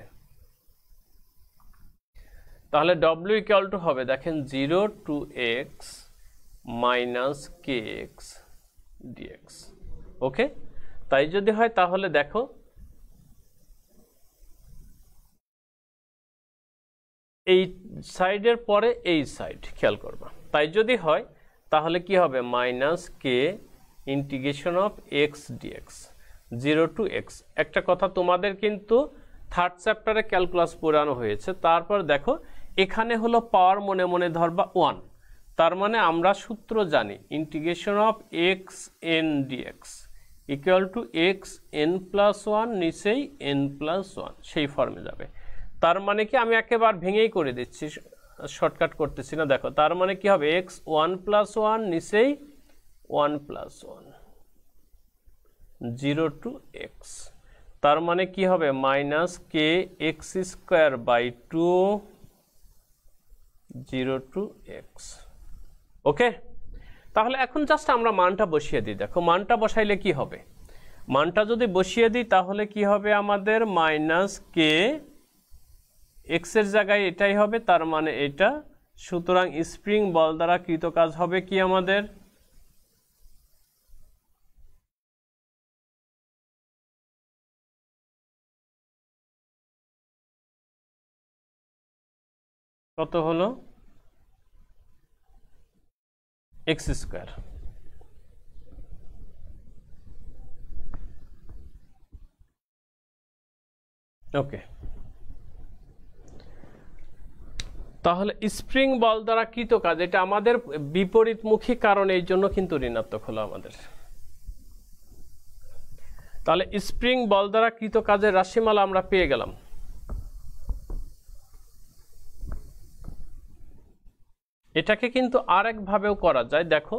তাহলে W ইকুয়াল টু হবে দেখেন 0 to x - kx dx। ওকে, তাই যদি হয় তাহলে দেখো এই সাইডের পরে এই সাইড খেয়াল করবা। তাই যদি হয় তাহলে কি হবে -k integration of x dx 0 to x। একটা কথা তোমাদের কিন্তু থার্ড চ্যাপ্টারে ক্যালকুলাস পড়ানো হয়েছে। তারপর দেখো এখানে হলো পাওয়ার মনে মনে ধরবা 1, তার মানে আমরা সূত্র জানি integration of x n dx equal to x n plus 1 নিচেই n প্লাস 1, সেই ফর্মে যাবে। তার মানে কি আমি একেবারে ভেঙেই করে দিচ্ছি, শর্টকাট করতেছি না। দেখো তার মানে কি হবে x 1 প্লাস 1 নিচেই 1 প্লাস 1 0 to x। তার মানে কি হবে -k x square by 2 0 to x। Okay, তাহলে এখন জাস্ট আমরা মানটা বসিয়ে দিই। দেখো মানটা বসাইলে কি হবে, মানটা যদি বসিয়ে দিই তাহলে কি হবে আমাদের -k x এর জায়গায় এটাই হবে, তার মানে এটা। সুতরাং স্প্রিং বল দ্বারা কৃত কাজ হবে কি আমাদের কত হলো x স্কয়ার। ওকে, তাহলে স্প্রিং বল দ্বারা কৃত কাজ এটা আমাদের বিপরীতমুখী, কারণ এই জন্য কিন্তু ঋণাত্মক হলো আমাদের। তাহলে স্প্রিং বল দ্বারা কৃত কাজের রাশিমালা আমরা পেয়ে গেলাম। এটাকে কিন্তু আরেক ভাবেও করা যায়। দেখো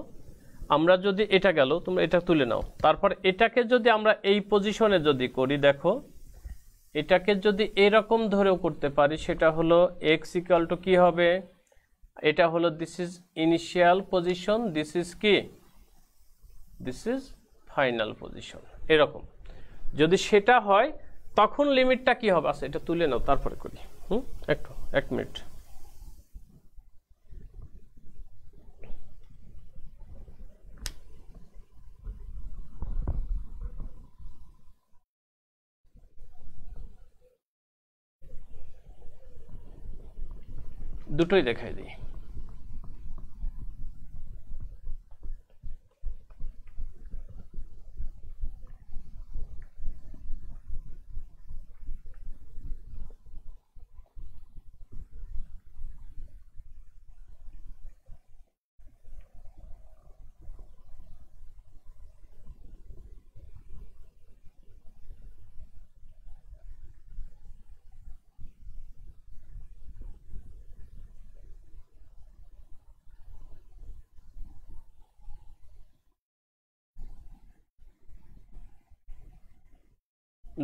আমরা যদি এটা গেল, তোমরা এটা তুলে নাও, তারপর এটাকে যদি আমরা এই পজিশনে যদি করি, দেখো এটাকে যদি এরকম ধরেও করতে পারি, সেটা হলো x ইকুয়াল টু কি হবে, এটা হলো this is initial position, this is কি, দিস ইজ ফাইনাল পজিশন। এরকম যদি সেটা হয় তখন লিমিটটা কি হবে, আচ্ছা এটা তুলে নাও তারপরে করি। একটু 1 মিনিট। দুটোই দেখাই দিই।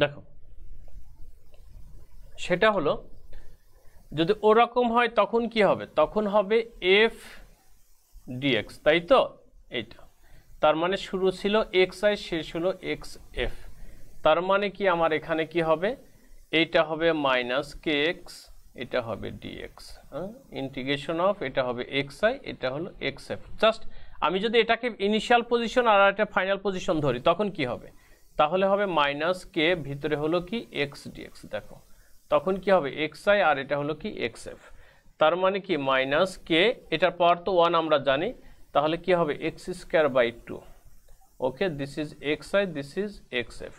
দেখো, সেটা হলো যদি ওরকম হয় তখন কি হবে, তখন হবে এফ ডিএক্স, তাই তো? এইটা তার মানে শুরু ছিল এক্স আই, শেষ হলো এক্স এফ। তার মানে কি আমার এখানে কি হবে, এইটা হবে মাইনাস কে এক্স, এটা হবে ডিএক্স, ইন্টিগ্রেশন অফ, এটা হবে এক্স আই, এটা হলো এক্স এফ। জাস্ট আমি যদি এটাকে ইনিশিয়াল পজিশন আর এটা ফাইনাল পজিশন ধরি তখন কি হবে, তাহলে হবে মাইনাস কে, ভিতরে হলো কি এক্স ডিএক্স। দেখো তখন কি হবে এক্স আই আর এটা হলো কি এক্স এফ। তার মানে কি মাইনাস কে, এটার পাওয়ার তো 1 আমরা জানি, তাহলে কি হবে x square by 2। Okay, this is x i, this is x f.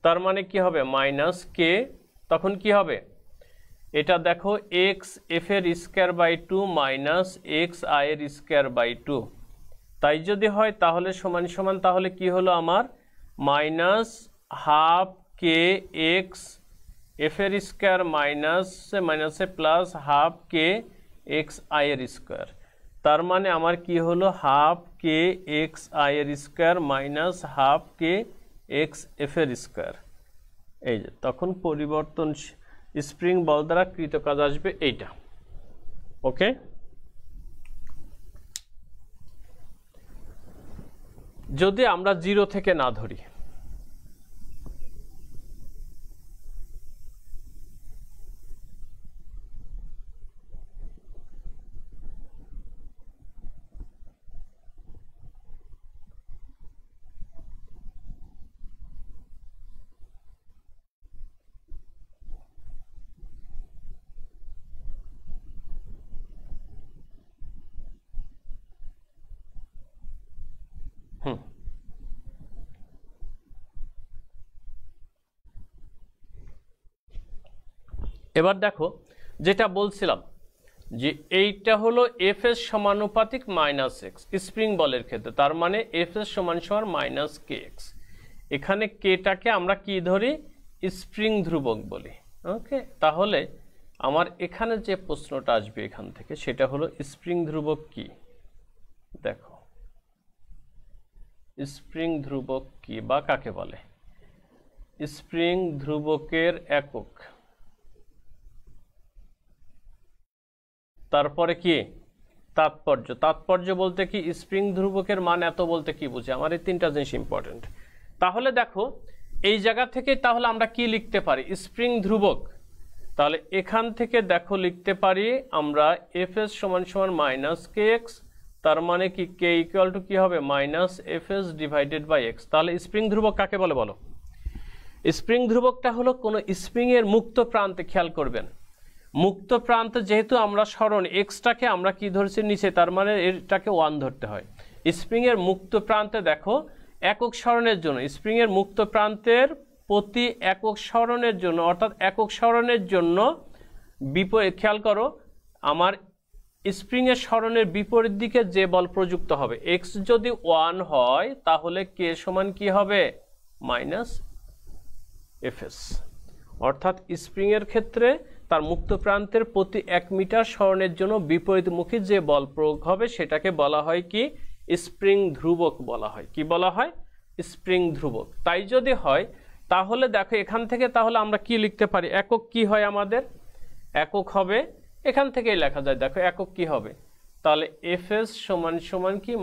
তার মানে কি হবে মাইনাস কে, তখন কি হবে এটা দেখো এক্স এফ এর square by 2 minus x i এর স্কোয়ার বাই 2। তাই যদি হয় তাহলে সমান সমান, তাহলে কি হলো আমার মাইনাস হাফ কে এক্স এফ এর স্কোয়ার মাইনাসে plus half K x i এর স্কোয়ার। তার মানে আমার কি হলো হাফ কে এক্স আই এর স্কোয়ার মাইনাস হাফ কে এক্স এফ এর স্কোয়ার। এই যে তখন পরিবর্তন স্প্রিং বল দ্বারা কৃত কাজ আসবে এইটা। ওকে, যদি আমরা 0 থেকে না ধরি, এবার দেখো যেটা বলছিলাম যে এইটা হলো এফ এস সমানুপাতিক মাইনাস এক্স স্প্রিং বলের ক্ষেত্রে, তার মানে এফ এস সমান সমান মাইনাস কে এক্স। এখানে কেটাকে আমরা কি ধরি, স্প্রিং ধ্রুবক বলি। ওকে, তাহলে আমার এখানে যে প্রশ্নটা আসবে এখান থেকে সেটা হলো স্প্রিং ধ্রুবক কি। দেখো স্প্রিং ধ্রুবক কি বা কাকে বলে, স্প্রিং ধ্রুবকের একক, তারপরে কি তাৎপর্য। তাৎপর্য বলতে কি স্প্রিং ধ্রুবকের মান এত বলতে কি বুঝে, আমার এই তিনটা জিনিস ইম্পর্টেন্ট। তাহলে দেখো এই জায়গা থেকে তাহলে আমরা কি লিখতে পারি, স্প্রিং ধ্রুবক। তাহলে এখান থেকে দেখো লিখতে পারি আমরা এফ এস সমান সমান মাইনাস কে এক্স, তার মানে কি কে ইকুয়াল টু কি হবে minus f s divided by x. তাহলে স্প্রিং ধ্রুবক কাকে বলে বলো, স্প্রিং ধ্রুবকটা হলো কোনো স্প্রিং এর মুক্ত প্রান্তে, খেয়াল করবেন মুক্ত প্রান্তে যেহেতু আমরা সরণ এক্সটাকে আমরা কি ধরছি নিচে, তার মানে এটাকে 1 ধরতে হয়। স্প্রিং এর মুক্ত প্রান্তে দেখো একক সরণের জন্য, স্প্রিং এর মুক্ত প্রান্তের প্রতি একক সরণের জন্য, অর্থাৎ একক সরণের জন্য বিপরীত, খেয়াল করো আমার স্প্রিং এর সরণের বিপরীত দিকে যে বল প্রযুক্ত হবে, এক্স যদি 1 হয় তাহলে কে সমান কি হবে মাইনাস এফ এস। অর্থাৎ স্প্রিং এর ক্ষেত্রে তার মুক্ত প্রান্তের প্রতি 1 মিটার সরণের জন্য বিপরীতমুখী যে বল প্রয়োগ হবে সেটাকে বলা হয় কি স্প্রিং ধ্রুবক বলা হয়। কি বলা হয়, স্প্রিং ধ্রুবক। তাই যদি হয় তাহলে দেখো এখান থেকে তাহলে আমরা কি লিখতে পারি, একক কি হয় আমাদের, একক হবে এখান থেকেই লেখা যায়। দেখো একক কি হবে, তাহলে এফ এস সমান সমান কি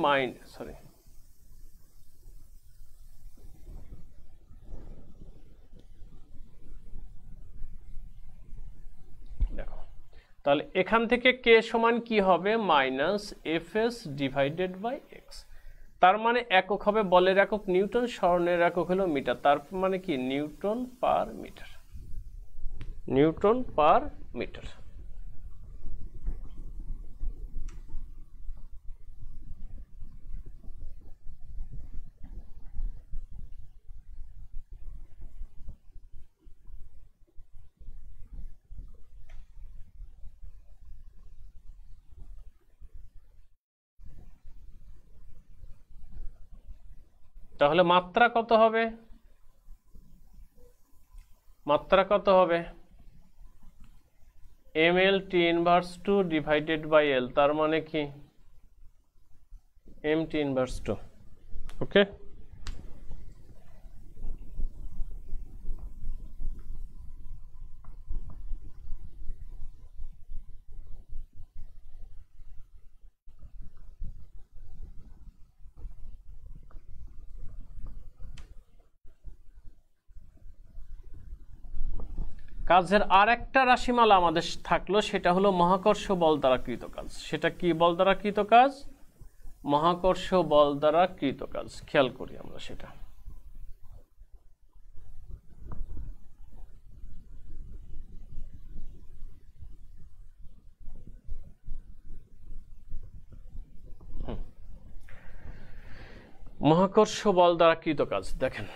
তাহলে এখান থেকে কে সমান কি হবে minus f s divided by x. তার মানে একক হবে বলের একক নিউটন, সরণের একক হলো মিটার, তার মানে কি newton per metre, newton per metre. তাহলে মাত্রা কত হবে? মাত্রা কত হবে? ml t inverse 2 divided by l, তার মানে কি m t inverse 2। ওকে, কাজের আর একটা রাশিমালা আমাদের থাকলো, সেটা হলো মহাকর্ষ বল দ্বারা কৃত কাজ। সেটা কি বল দ্বারা কৃত কাজ? মহাকর্ষ বল দ্বারা কৃত কাজ। খেয়াল করি আমরা সেটা। মহাকর্ষ বল দ্বারা কৃত কাজ দেখেন,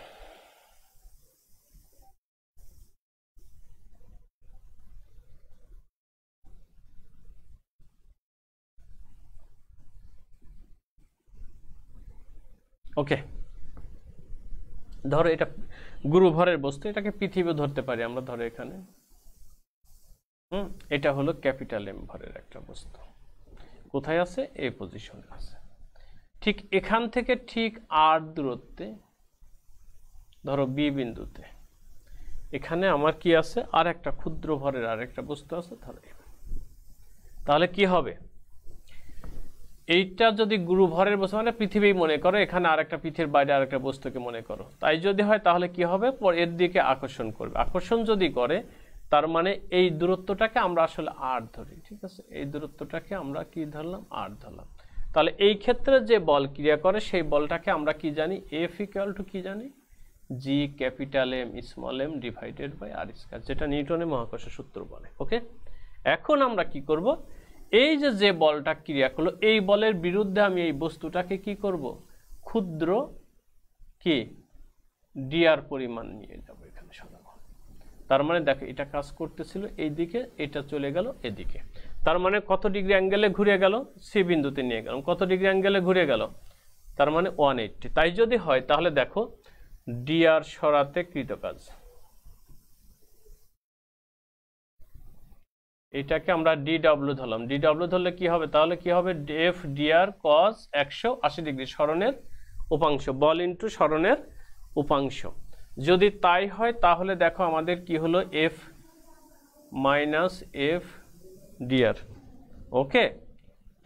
ওকে, ধরো এটা গুরুভরের বস্তু, এটাকে পৃথিবী ধরতে পারি আমরা, ধরো এখানে এটা হলো ক্যাপিটাল এম ভরের একটা বস্তু। কোথায় আছে? এই পজিশনে আছে। ঠিক এখান থেকে ঠিক আর দূরত্বে, ধরো বি বিন্দুতে, এখানে আমার কি আছে? আর একটা ক্ষুদ্র ভরের আর একটা বস্তু আছে, ধরো। তাহলে কি হবে? এইটা যদি গুরু ভরের বস্তু, মানে পৃথিবী মনে করো, এখানে আরেকটা পৃথিবীর বাইরে আরেকটা বস্তুকে মনে করো, তাই যদি হয় তাহলে কি হবে? এর দিকে আকর্ষণ করবে। আকর্ষণ যদি করে, তার মানে এই দূরত্বটাকে আমরা আসলে আর ধরি, ঠিক আছে? এই দূরত্বটাকে আমরা কি ধরলাম? আর ধরলাম। তাহলে এই ক্ষেত্রে যে বল ক্রিয়া করে সেই বলটাকে আমরা কি জানি? এফ ইকুয়াল টু কি জানি? G capital M small M divided by R square, যেটা নিউটনের মহাকর্ষ সূত্র বলে। ওকে, এখন আমরা কি করব? এই যে বলটা ক্রিয়া করলো, এই বলের বিরুদ্ধে আমি এই বস্তুটাকে কি করব? ক্ষুদ্র কি ডিআর পরিমাণ নিয়ে যাব এখানে সরাবো। তার মানে দেখো, এটা কাজ করতেছিল এই দিকে, এটা চলে গেল এদিকে। তার মানে কত ডিগ্রি অ্যাঙ্গেলে ঘুরে গেল? সি বিন্দুতে নিয়ে গেলাম। কত ডিগ্রি অ্যাঙ্গেলে ঘুরে গেল? তার মানে 180। তাই যদি হয় তাহলে দেখো, ডিআর সরাতে কৃত কাজ। এটাকে আমরা ডিডব্লিউ ধরলাম। ডিডব্লিউ ধরলে কি হবে? তাহলে কি হবে? এফ ডিআর কস 180 ডিগ্রি, সরণের উপাংশ, বল ইন্টু সরণের উপাংশ। যদি তাই হয় তাহলে দেখো আমাদের কি হলো? F minus F dr. Okay,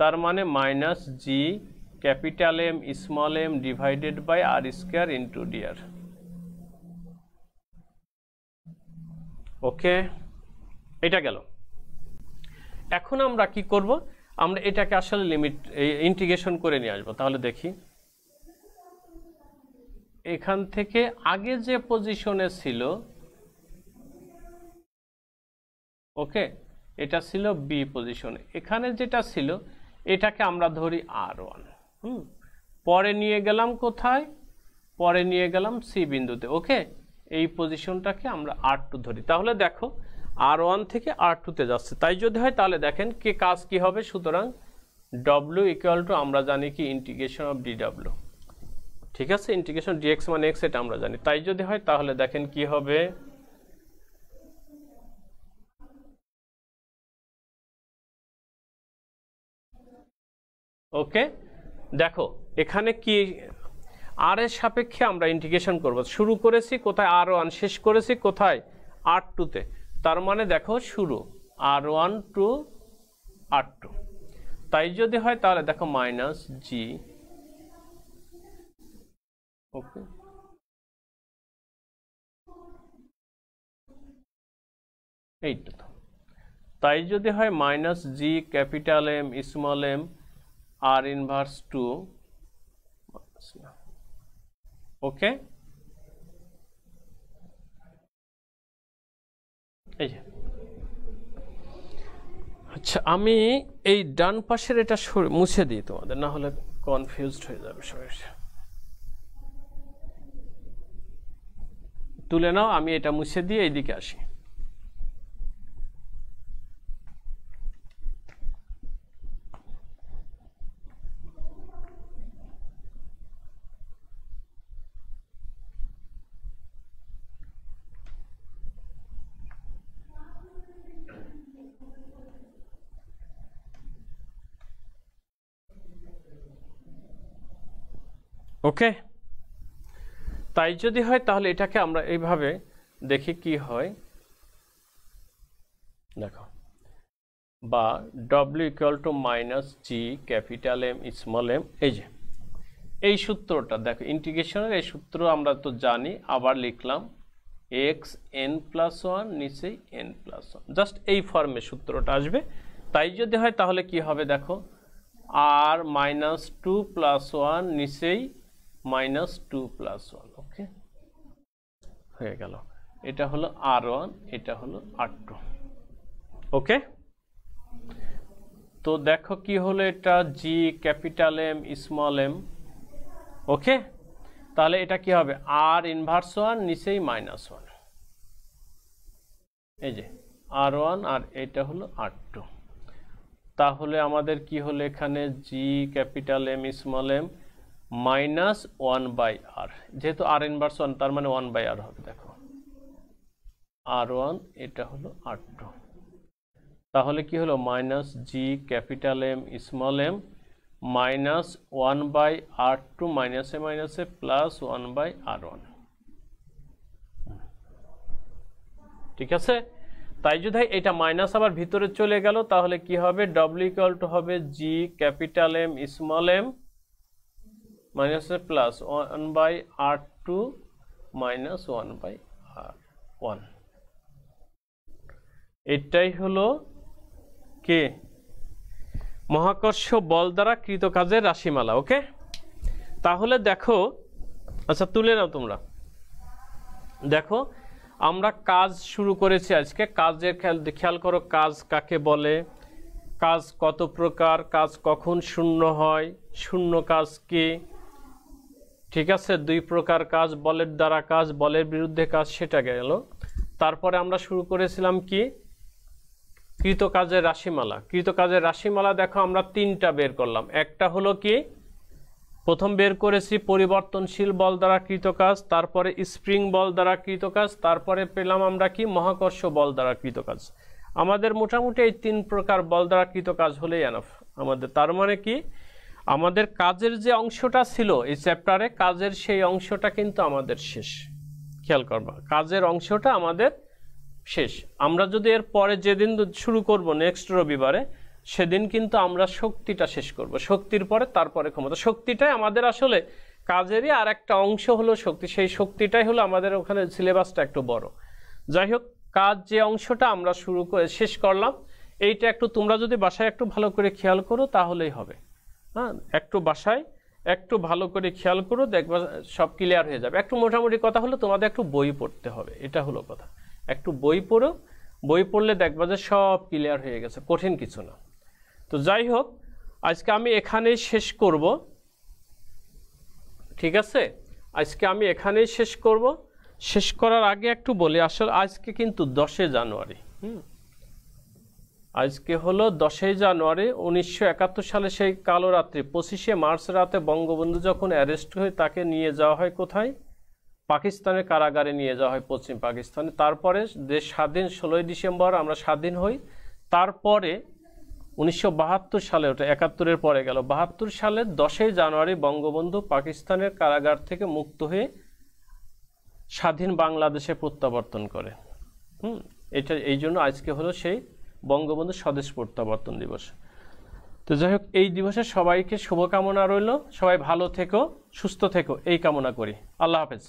তার মানে minus G capital M small M divided by R square into dr. Okay, এটা গেল। এখন আমরা কি করব? আমরা এটাকে আসলে লিমিট ইন্টিগ্রেশন করে নিয়ে আসবো। তাহলে দেখি, এখান থেকে আগে যে পজিশনে ছিল, ওকে, এটা ছিল বি পজিশনে, এখানে যেটা ছিল এটাকে আমরা ধরি আর1। পরে নিয়ে গেলাম কোথায়? পরে নিয়ে গেলাম সি বিন্দুতে। ওকে, এই পজিশনটাকে আমরা আর2 ধরি। তাহলে দেখো, আর1 থেকে আর2তে যাচ্ছে। তাই যদি হয় তাহলে দেখেন কি কাজ কি হবে? সুতরাং ডব্লিউ ইকুয়াল টু আমরা জানি কি? ইন্টিগ্রেশন অফ ডিডব্লিউ, ঠিক আছে? ইন্টিগ্রেশন ডিএক্স মানে এক্স, এটা আমরা জানি। তাই যদি হয় তাহলে দেখেন কি হবে? ওকে, দেখো এখানে কি আর এর সাপেক্ষে আমরা ইন্টিগ্রেশন করব। শুরু করেছি কোথায়? আর1, শেষ করেছি কোথায়? আর2তে। তার মানে দেখো, শুরু আর1 টু আর2। তাই যদি হয় তাহলে দেখো মাইনাস জি, ওকে, এইটা তো। তাই যদি হয় minus G capital M small M R inverse 2, okay, এই যে। আচ্ছা, আমি এই ডান পাশের এটা মুছে দিই তোমাদের, না হলে কনফিউজড হয়ে যাবে সবাই। তুলে নাও, আমি এটা মুছে দিয়ে এইদিকে আসি। ওকে, তাই যদি হয় তাহলে এটাকে আমরা এইভাবে দেখি কি হয়। দেখো, বা W = -G M এই যে এই সূত্রটা দেখো, ইন্টিগ্রেশনের এই সূত্র আমরা তো জানি, আবার লিখলাম x n+1 নিচেই n+1, জাস্ট এই ফর্মে সূত্রটা আসবে। তাই যদি হয় তাহলে কি হবে দেখো, r -2+1 নিচেই -2+1। ওকে, হয়ে গেল। এটা হলো r1, এটা হলো r2। ওকে, তো দেখো কি হলো, এটা G M ওকে, তাহলে এটা কি হবে, r -1 নিচেই -1, এই যে r1, আর এটা হলো r2। তাহলে আমাদের কি হলো এখানে, G M -1/r, যেহেতু r -1 তার মানে 1/r হবে। দেখো r1, এটা হলো r2, তাহলে কি হলো -G M -1/r2 -a plus 1/r1। ঠিক আছে, তাই যদি এটা মাইনাস আবার ভিতরে চলে গেল তাহলে কি হবে, W হবে G M -a plus 1/r2 -1/r1। এটাই হলো কে, মহাকর্ষ বল দ্বারা কৃত কাজের রাশিমালা। ওকে, তাহলে দেখো, আচ্ছা তুলে নাও তোমরা। দেখো আমরা কাজ শুরু করেছি আজকে, কাজের খেয়াল করো, কাজ কাকে বলে, কাজ কত প্রকার, কাজ কখন শূন্য হয়, শূন্য কাজ কি, ঠিক আছে, দুই প্রকার কাজ, বলের দ্বারা কাজ, বলের বিরুদ্ধে কাজ, সেটা গেল। তারপরে আমরা শুরু করেছিলাম কি, কৃত কাজের রাশিমালা। কৃত কাজের রাশিমালা দেখো আমরা তিনটা বের করলাম। একটা হলো কি, প্রথম বের করেছি পরিবর্তনশীল বল দ্বারা কৃত কাজ, তারপরে স্প্রিং বল দ্বারা কৃত কাজ, তারপরে পেলাম আমরা কি, মহাকর্ষ বল দ্বারা কৃত কাজ। আমাদের মোটামুটি এই তিন প্রকার বল দ্বারা কৃত কাজ হলেই এনাফ আমাদের। তার মানে কি, আমাদের কাজের যে অংশটা ছিল এই চ্যাপ্টারে, কাজের সেই অংশটা কিন্তু আমাদের শেষ। খেয়াল করবা, কাজের অংশটা আমাদের শেষ। আমরা যদি এর পরে যেদিন শুরু করব নেক্সট রবিবারে, সেদিন কিন্তু আমরা শক্তিটা শেষ করব। শক্তির পরে তারপরে ক্ষমতা। শক্তিটাই আমাদের আসলে কাজেরই আর একটা অংশ হলো শক্তি, সেই শক্তিটাই হলো আমাদের ওখানে সিলেবাসটা একটু বড়। যাই হোক, কাজ যে অংশটা আমরা শুরু করে শেষ করলাম, এইটা একটু তোমরা যদি বাসায় একটু ভালো করে খেয়াল করো তাহলেই হবে। হ্যাঁ, একটু বাসায় একটু ভালো করে খেয়াল করো, দেখবা সব ক্লিয়ার হয়ে যাবে। একটু মোটামুটি কথা হলো তোমাদের একটু বই পড়তে হবে, এটা হলো কথা। একটু বই পড়ো, বই পড়লে দেখবা যে সব ক্লিয়ার হয়ে গেছে, কঠিন কিছু না। তো যাই হোক, আজকে আমি এখানেই শেষ করব, ঠিক আছে, আজকে আমি এখানেই শেষ করব। শেষ করার আগে একটু বলি, আসলে আজকে কিন্তু 10 জানুয়ারি। আজকে হলো 10 জানুয়ারি 1971 সালে, সেই কালো রাত্রি 25শে মার্চ রাতে বঙ্গবন্ধু যখন অ্যারেস্ট হয়ে তাকে নিয়ে যাওয়া হয় কোথায়, পাকিস্তানের কারাগারে নিয়ে যাওয়া হয়, পশ্চিম পাকিস্তানে। তারপরে দেশ স্বাধীন 16ই ডিসেম্বর আমরা স্বাধীন হই। তারপরে 1972 সালে, ওটা 71-এর পরে গেল, 72 সালের 10 জানুয়ারি বঙ্গবন্ধু পাকিস্তানের কারাগার থেকে মুক্ত হয়ে স্বাধীন বাংলাদেশে প্রত্যাবর্তন করে। এটা এই জন্য আজকে হলো সেই বঙ্গবন্ধু স্বদেশ প্রত্যাবর্তন দিবস। তো যাই হোক, এই দিবসে সবাইকে শুভকামনা রইল, সবাই ভালো থেকো, সুস্থ থেকো, এই কামনা করি। আল্লাহ হাফেজ।